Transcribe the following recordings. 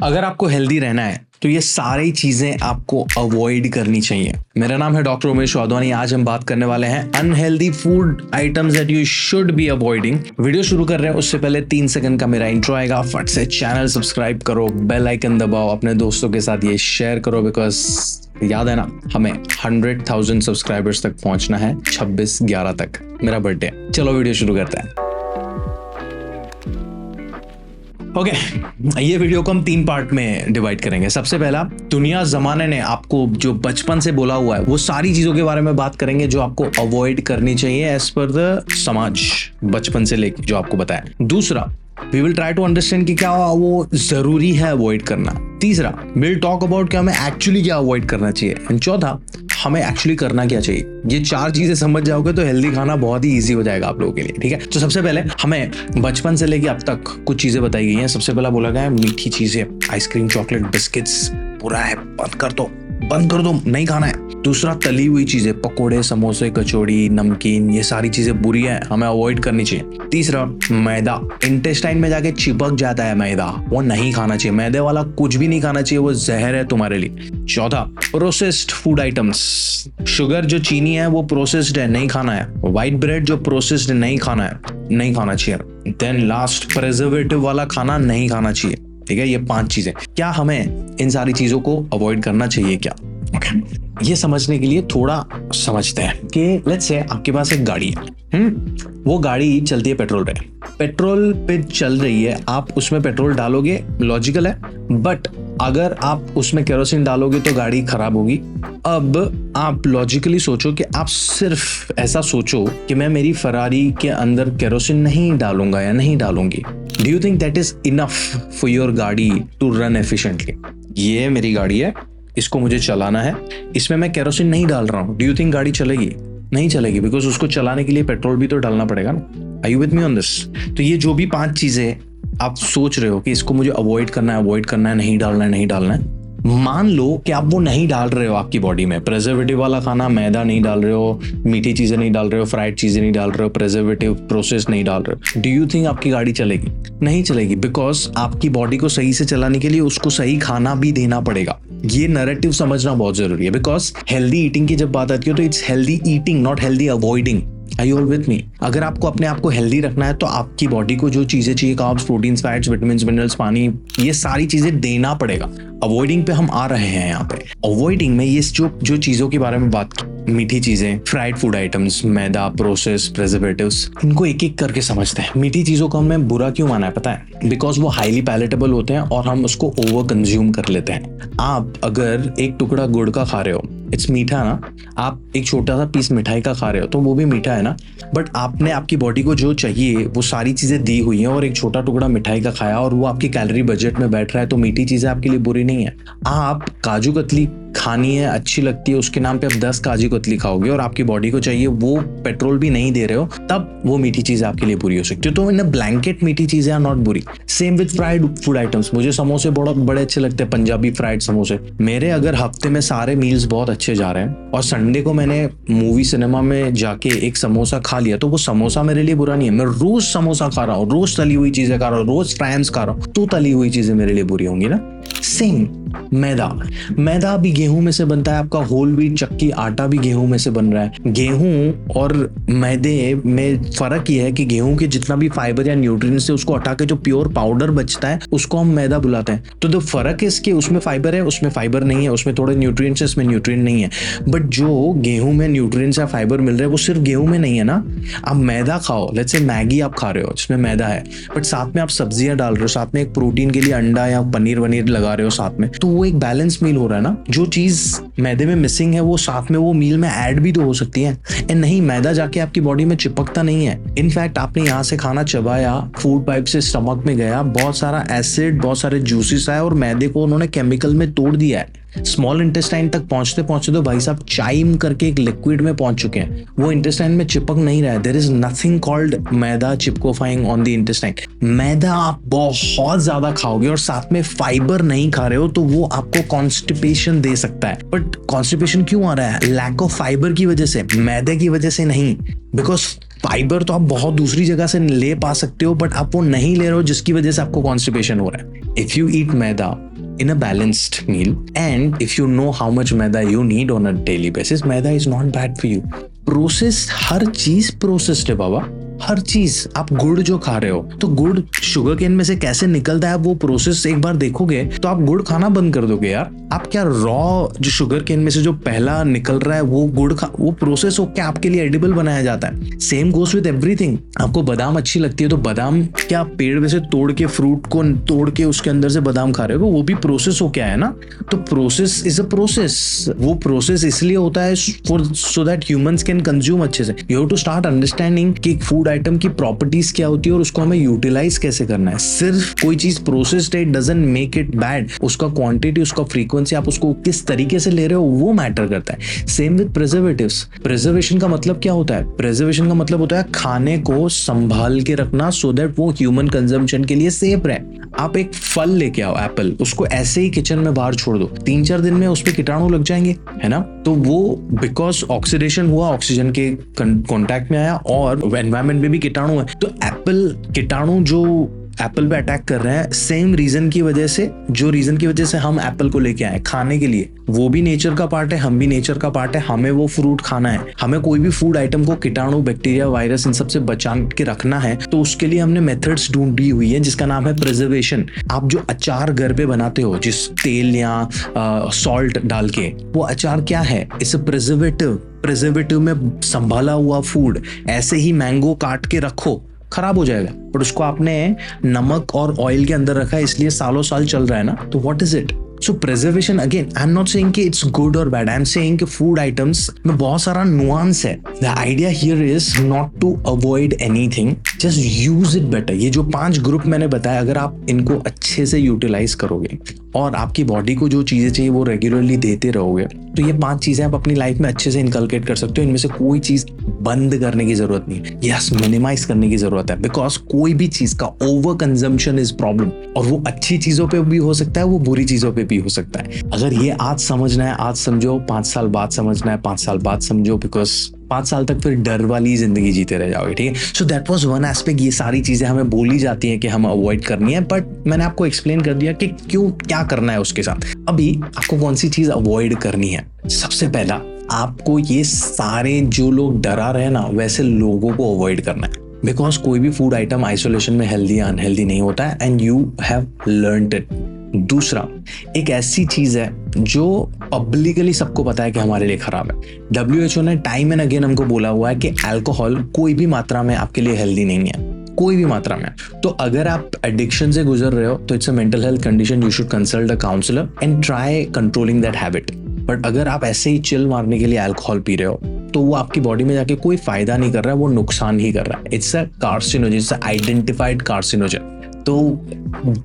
अगर आपको हेल्दी रहना है तो ये सारी चीजें आपको अवॉइड करनी चाहिए। मेरा नाम है डॉक्टर उमेश वाधवानी। आज हम बात करने वाले हैं unhealthy food items that you should B avoiding. Video शुरू कर रहे हैं उससे पहले 3 सेकंड का मेरा इंट्रो आएगा। फट से चैनल सब्सक्राइब करो, बेल आइकन दबाओ, अपने दोस्तों के साथ ये शेयर करो, बिकॉज याद है ना, हमें 100,000 सब्सक्राइबर्स तक पहुंचना है 26/11 तक, मेरा बर्थडे। चलो वीडियो शुरू करते हैं। ओके, ये वीडियो को हम 3 पार्ट में डिवाइड करेंगे। सबसे पहला, दुनिया जमाने ने आपको जो बचपन से बोला हुआ है वो सारी चीजों के बारे में बात करेंगे जो आपको अवॉइड करनी चाहिए एज पर द समाज, बचपन से लेके जो आपको बताया। दूसरा, we will try to understand कि क्या वो जरूरी है अवॉइड करना। तीसरा, वी विल टॉक अबाउट कि हमें एक्चुअली क्या अवॉइड करना चाहिए। एंड चौथा, हमें एक्चुअली करना क्या चाहिए। ये 4 चीजें समझ जाओगे तो हेल्दी खाना बहुत ही इजी हो जाएगा आप लोगों के लिए। ठीक है, तो सबसे पहले हमें बचपन से लेके अब तक कुछ चीजें बताई गई हैं। सबसे पहला बोला गया है मीठी चीजें, आइसक्रीम, चॉकलेट, बिस्किट्स पूरा है, बंद कर दो, नहीं खाना है। दूसरा, तली हुई चीजें, पकोड़े, समोसे, कचौड़ी, नमकीन, ये सारी चीजें बुरी है, हमें अवॉइड करनी चाहिए। तीसरा, मैदा, इंटेस्टाइन में जाके चिपक जाता है मैदा, वो नहीं खाना चाहिए। मैदे वाला कुछ भी नहीं खाना चाहिए, वो जहर है तुम्हारे लिए। चौथा, प्रोसेस्ड फूड आइटम्स, शुगर जो चीनी है वो प्रोसेस्ड है, नहीं खाना है। व्हाइट ब्रेड जो प्रोसेस्ड है, नहीं खाना चाहिए। देन लास्ट, प्रिजर्वेटिव वाला खाना नहीं खाना चाहिए। ठीक है, ये 5 चीजें। क्या हमें इन सारी चीजों को अवॉइड करना चाहिए क्या? ये समझने के लिए थोड़ा समझते हैं कि लेट्स से आपके पास एक गाड़ी है, वो गाड़ी चलती है पेट्रोल पे चल रही है। आप उसमें पेट्रोल डालोगे, लॉजिकल है, बट अगर आप उसमें केरोसिन डालोगे तो गाड़ी खराब होगी। अब आप लॉजिकली सोचो कि आप सिर्फ ऐसा सोचो कि मैं मेरी फरारी के अंदर केरोसिन नहीं डालूंगा या नहीं डालूंगी। Do you think that is enough for your गाड़ी टू रन एफिशिएंटली? ये मेरी गाड़ी है, इसको मुझे चलाना है, इसमें मैं केरोसिन नहीं डाल रहा हूँ। डू यू थिंक गाड़ी चलेगी? नहीं चलेगी, बिकॉज उसको चलाने के लिए पेट्रोल भी तो डालना पड़ेगा ना। Are you with me on this? तो ये जो भी 5 चीजें आप सोच रहे हो कि इसको मुझे अवॉइड करना है, नहीं डालना है, मान लो कि आप वो नहीं डाल रहे हो आपकी बॉडी में। प्रिजर्वेटिव वाला खाना, मैदा नहीं डाल रहे हो, मीठी चीजें नहीं डाल रहे हो, फ्राइड चीजें नहीं डाल रहे हो, प्रिजर्वेटिव प्रोसेस नहीं डाल रहे हो। डू यू थिंक आपकी गाड़ी चलेगी? नहीं चलेगी, बिकॉज आपकी बॉडी को सही से चलाने के लिए उसको सही खाना भी देना पड़ेगा। ये नैरेटिव समझना बहुत जरूरी है, बिकॉज हेल्दी ईटिंग की जब बात आती है तो it's healthy eating, not healthy avoiding. Are you all with me? अगर आपको अपने आप को हेल्दी रखना है तो आपकी बॉडी को जो चीजें चाहिए, carbs, proteins, fats, vitamins, minerals, पानी, ये सारी चीजें देना पड़ेगा। अवॉइडिंग पे हम आ रहे हैं यहाँ पे। अवॉइडिंग में ये जो चीजों के बारे में बात की, मीठी चीजें, फ्राइड फूड आइटम्स, मैदा, प्रोसेस, प्रिजर्वेटिव्स, इनको एक एक करके समझते हैं। मीठी चीजों को हमें बुरा क्यों माना है पता है? बिकॉज वो हाईली पैलेटेबल होते हैं और हम उसको ओवर कंज्यूम कर लेते हैं। आप अगर एक टुकड़ा गुड़ का खा रहे हो, इट्स मीठा ना, आप एक छोटा सा पीस मिठाई का खा रहे हो तो वो भी मीठा है ना, बट आपने आपकी बॉडी को जो चाहिए वो सारी चीजें दी हुई हैं और एक छोटा टुकड़ा मिठाई का खाया और वो आपकी कैलोरी बजट में बैठ रहा है, तो मीठी चीजें आपके लिए बुरी नहीं है। आप काजू कतली खानी है, अच्छी लगती है, उसके नाम पे आप 10 काजू कतली खाओगे और आपकी बॉडी को चाहिए वो पेट्रोल भी नहीं दे रहे हो, तब वो मीठी चीजें आपके लिए बुरी हो सकती है। तो इन ब्लैंकेट मीठी चीजें आर नॉट बुरी। Same with fried food items. मुझे समोसे बड़े अच्छे लगते हैं, पंजाबी फ्राइड समोसे। मेरे अगर हफ्ते में सारे मील्स बहुत अच्छे जा रहे हैं और संडे को मैंने मूवी सिनेमा में जाके एक समोसा खा लिया, तो वो समोसा मेरे लिए बुरा नहीं है। मैं रोज समोसा खा रहा हूँ, रोज तली हुई चीजें खा रहा हूँ, रोज फ्राइज खा रहा हूँ, तो तली हुई चीजें मेरे लिए बुरी होंगी ना। सेम मैदा भी गेहूं में से बनता है, आपका होल व्हीट चक्की आटा भी गेहूं में से बन रहा है। गेहूं और मैदे में फर्क ये है कि गेहूं के जितना भी फाइबर या न्यूट्रिएंट्स है उसको हटा के जो प्योर पाउडर बचता है उसको हम मैदा बुलाते हैं। तो जो फर्क है इसके, उसमें फाइबर है, उसमें फाइबर नहीं है, उसमें थोड़े न्यूट्रिएंट्स है, इसमें न्यूट्रिएंट नहीं है। बट जो गेहूं में न्यूट्रिएंट्स या फाइबर मिल रहे हैं वो सिर्फ गेहूं में नहीं है ना। आप मैदा खाओ, लेट्स से मैगी आप खा रहे हो जिसमें मैदा है, बट साथ में आप सब्जियां डाल रहे हो, साथ में एक प्रोटीन के लिए अंडा या पनीर वनीर लगा रहे हो साथ में, तो वो एक बैलेंस मील हो रहा है ना। जो चीज मैदे में मिसिंग है वो साथ में वो मील में ऐड भी तो हो सकती है। एंड नहीं, मैदा जाके आपकी बॉडी में चिपकता नहीं है। इनफैक्ट आपने यहाँ से खाना चबाया, फूड पाइप से स्टमक में गया, बहुत सारा एसिड, बहुत सारे जूसेस आए और मैदे को उन्होंने केमिकल में तोड़ दिया है। स्मॉल इंटेस्टाइन तक पहुंचते पहुंचते तो भाई साहब चाइम करके एक लिक्विड में पहुंच चुके हैं, वो इंटेस्टाइन में चिपक नहीं रहा है। There is nothing called maida चिपकोफाइंग ऑन द इंटेस्टाइन। मैदा आप बहुत ज्यादा खाओगे और साथ में फाइबर नहीं खा रहे हो तो वो आपको कॉन्स्टिपेशन दे सकता है। बट कॉन्स्टिपेशन क्यों आ रहा है? लैक ऑफ फाइबर की वजह से, मैदे की वजह से नहीं। बिकॉज फाइबर तो आप बहुत दूसरी जगह से ले पा सकते हो, बट आप वो नहीं ले रहे हो, जिसकी वजह से आपको कॉन्स्टिपेशन हो रहा है। If you eat maida in a balanced meal and if you know how much maida you need on a daily basis, maida is not bad for you. Process, हर चीज प्रोसेस्ड है बाबा, हर चीज। आप गुड़ जो खा रहे हो, तो गुड़ शुगर केन में से कैसे निकलता है, वो प्रोसेस एक बार देखोगे तो आप गुड़ खाना बंद कर दोगे यार। आप क्या रॉ जो शुगर केन में से जो पहला निकल रहा है वो गुड़ वो प्रोसेस होकर आपके लिए एडिबल बनाया जाता है। Same goes with everything. आपको बादाम अच्छी लगती है तो बादाम क्या पेड़ में से तोड़ के, फ्रूट को तोड़ के उसके अंदर से बादाम खा रहे हो, वो भी प्रोसेस हो क्या है ना। तो प्रोसेस इज अ प्रोसेस। वो प्रोसेस इसलिए होता है for so that humans can consume अच्छे से। You have to start understanding कि फूड आइटम की प्रॉपर्टीज क्या होती है और उसको हमें यूटिलाइज कैसे करना है। सिर्फ कोई चीज प्रोसेस्ड है डजंट मेक इट बैड। उसका क्वांटिटी, उसका फ्रीक्वेंसी, आप उसको किस तरीके से ले रहे हो वो मैटर करता है। Same with preservatives. प्रिजर्वेशन का मतलब क्या होता है? प्रिजर्वेशन का मतलब होता है खाने को संभाल के रखना सो दैट वो ह्यूमन कंजम्पशन के लिए सेफ रहे। आप एक फल लेके आओ, एप्पल, उसको ऐसे ही किचन में बाहर छोड़ दो, 3-4 दिन में उसपे कीटाणु लग जाएंगे, है ना। तो वो बिकॉज ऑक्सीडेशन हुआ, ऑक्सीजन के कांटेक्ट में आया और एनवायरनमेंट में भी कीटाणु है, तो एप्पल कीटाणु जो एप्पल पे अटैक कर रहे हैं, सेम रीजन की वजह से, जो रीजन की वजह से हम एप्पल को लेके आए खाने के लिए, वो भी नेचर का पार्ट है, हम भी नेचर का पार्ट है। हमें वो फ्रूट खाना है। हमें कोई भी फूड आइटम को कीटाणु, बैक्टीरिया, वायरस इन सब से बचा के रखना है, तो उसके लिए हमने मेथड्स ढूंढी हुई है जिसका नाम है प्रिजर्वेशन। आप जो अचार घर पे बनाते हो जिस तेल या सॉल्ट डाल के, वो अचार क्या है? It's a preservative. प्रिजर्वेटिव में संभाला हुआ फूड। ऐसे ही मैंगो काट के रखो, खराब हो जाएगा, बट उसको आपने नमक और ऑयल के अंदर रखा है इसलिए सालों साल चल रहा है ना। तो what is it? So preservation, again I am not saying कि इट्स गुड और बैड, आई एम सेइंग कि फूड आइटम्स में बहुत सारा नुआंस है। The idea here is not to avoid anything, just use it better. ये जो 5 group मैंने बताया, अगर आप इनको अच्छे से यूटिलाइज करोगे और आपकी बॉडी को जो चीजें चाहिए वो रेगुलरली देते रहोगे, तो ये 5 चीजें आप अपनी लाइफ में अच्छे से इनकलकेट कर सकते हो। इनमें से कोई चीज बंद करने की जरूरत नहीं है, यस मिनिमाइज करने की जरूरत है, बिकॉज कोई भी चीज का ओवर कंजम्पशन इज प्रॉब्लम। और वो अच्छी चीजों पे भी हो सकता है, वो बुरी चीजों पे भी हो सकता है। अगर ये आज समझना है आज समझो, 5 साल बाद समझना है 5 साल बाद समझो, बिकॉज 5 साल तक फिर डर वाली जिंदगी जीते रह जाओगे, ठीक है। So that was one aspect. ये सारी चीजें हमें बोली जाती हैं कि हम अवॉइड करनी है, बट मैंने आपको एक्सप्लेन कर दिया कि क्यों, क्या करना है उसके साथ। अभी आपको कौन सी चीज अवॉइड करनी है? सबसे पहला, आपको ये सारे जो लोग डरा रहे हैं ना, वैसे लोगों को अवॉइड करना है। बिकॉज कोई भी फूड आइटम आइसोलेशन में हेल्दी या अनहेल्दी नहीं होता है, and you have learned it. दूसरा, एक ऐसी चीज है जो पब्लिकली सबको पता है कि हमारे लिए खराब है। WHO ने टाइम एंड अगेन हमको बोला हुआ है कि अल्कोहल कोई भी मात्रा में आपके लिए हेल्दी नहीं है, कोई भी मात्रा में। तो अगर आप एडिक्शन से गुजर रहे हो तो it's a mental health condition, you should consult a counsellor and try controlling that habit. But अगर आप ऐसे ही चिल मारने के लिए अल्कोहल पी रहे हो तो वो आपकी बॉडी में जाके कोई फायदा नहीं कर रहा है, वो नुकसान ही कर रहा है। It's a carcinogen, it's a identified carcinogen. तो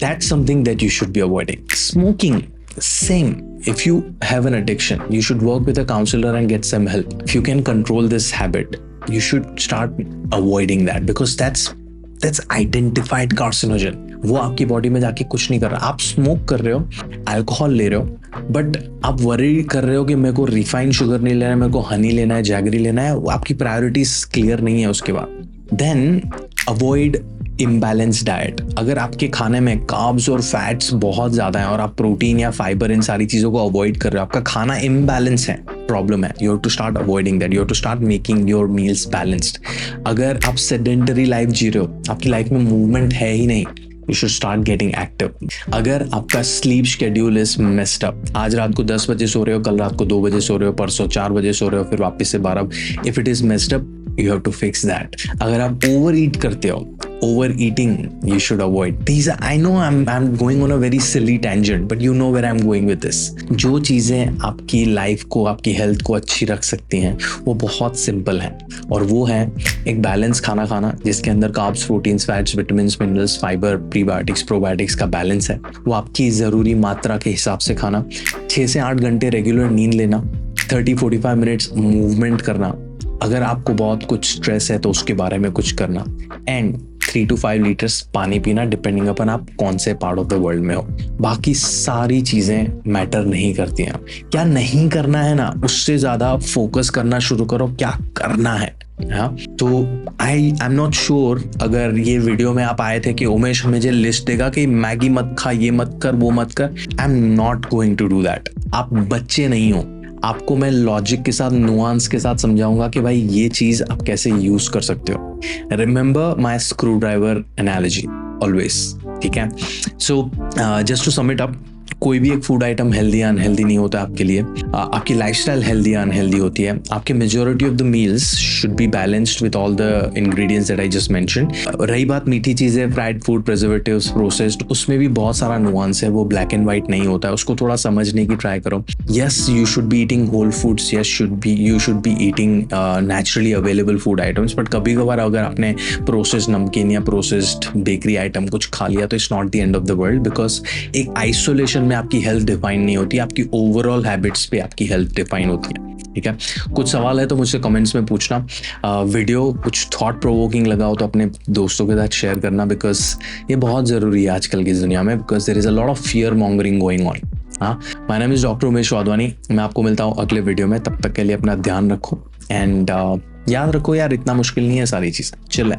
that's something that you should be avoiding. Smoking, same. If you have an addiction, you should work with a counselor and get some help. If you can control this habit, you should start avoiding that because that's identified carcinogen. वो आपकी body में जाके कुछ नहीं कर रहा। आप smoke कर रहे हो, अल्कोहल ले रहे हो, बट आप वरी कर रहे हो कि मेरे को रिफाइंड शुगर नहीं लेना है, मेरे को हनी लेना है, जैगरी लेना है। वो आपकी प्रायोरिटीज क्लियर नहीं है उसके बाद। Then avoid imbalance diet. अगर आपके खाने में कार्ब्स और फैट्स बहुत ज्यादा हैं और आप प्रोटीन या फाइबर इन सारी चीजों को अवॉइड कर रहे हो, आपका खाना इम्बैलेंस है, प्रॉब्लम है, you have to start avoiding that, you have to start making your meals balanced. अगर आप सेडेंटरी लाइफ जी रहे हो, आपकी लाइफ में मूवमेंट है ही नहीं, you should start getting active. अगर आपका sleep schedule is messed up, आज रात को 10 बजे सो रहे हो, कल रात को 2 बजे सो रहे हो, परसों 4 बजे सो रहे हो, फिर वापस से 12, if it is messed up you have to fix that. अगर आप ओवर ईट करते हो, over eating you should avoid. These are, I know I'm going on a very silly tangent, but you know where I'm going with this. जो चीजें आपकी life को, आपकी health को अच्छी रख सकती हैं, वो बहुत सिंपल हैं, और वो है एक बैलेंस खाना खाना जिसके अंदर carbs, proteins, fats, vitamins, minerals, fibre, prebiotics, probiotics का बैलेंस है। वो आपकी जरूरी मात्रा के हिसाब से खाना, 6 से 8 घंटे रेगुलर नींद लेना, 30-45 मिनट्स मूवमेंट करना, अगर आपको बहुत कुछ स्ट्रेस है तो उसके बारे में कुछ करना, एंड 3 to 5 लीटर्स पानी पीना, डिपेंडिंग अपन आप कौन से पार्ट ऑफ द वर्ल्ड में हो। बाकी सारी चीजें मैटर नहीं करती हैं। क्या नहीं करना है ना, उससे ज्यादा फोकस करना शुरू करो क्या करना है। हाँ, तो आई एम नॉट श्योर अगर ये वीडियो में आप आए थे कि उमेश मुझे लिस्ट देगा कि मैगी मत खा, ये मत कर, वो मत कर, I am not going to do that. आप बच्चे नहीं हो, आपको मैं लॉजिक के साथ, नुआंस के साथ समझाऊंगा कि भाई ये चीज आप कैसे यूज कर सकते हो। Remember my screwdriver analogy always, ठीक है। So just to sum it up, कोई भी एक फूड आइटम हेल्दी या अनहेल्दी नहीं होता आपके लिए, आपकी लाइफस्टाइल हेल्दी या अनहेल्दी होती है। आपके majority of the meals should be balanced with all the ingredients that I just mentioned. रही बात मीठी चीजें, फ्राइड फूड, प्रिजर्वेटिव्स, प्रोसेस्ड, उसमें भी बहुत सारा नुआंस है, वो ब्लैक एंड व्हाइट नहीं होता है, उसको थोड़ा समझने की ट्राई करो। Yes, you should be eating whole foods, yes you should be eating naturally available food items, but कभी कभार अगर आपने प्रोसेस्ड नमकीन या प्रोसेस्ड बेकरी आइटम कुछ खा लिया तो it's not the end of the world, because एक आइसोलेशन में आपकी हेल्थ डिफाइन नहीं होती, आपकी ओवरऑल हैबिट्स पे आपकी हेल्थ डिफाइन होती है, ठीक है। कुछ सवाल है तो मुझसे कमेंट्स में पूछना। वीडियो कुछ थॉट प्रोवोकिंग लगा हो तो अपने दोस्तों के साथ शेयर करना, बिकॉज ये बहुत ज़रूरी है आजकल की दुनिया में, because there is a lot of fearmongering going on. हाँ, my name is doctor Umesh Wadhwani. मैं आपको मिलता हूँ अगले वीडियो में, तब तक के लिए अपना ध्यान रखो एंड याद रखो यार, इतना मुश्किल नहीं है सारी चीज़ें, चिल है।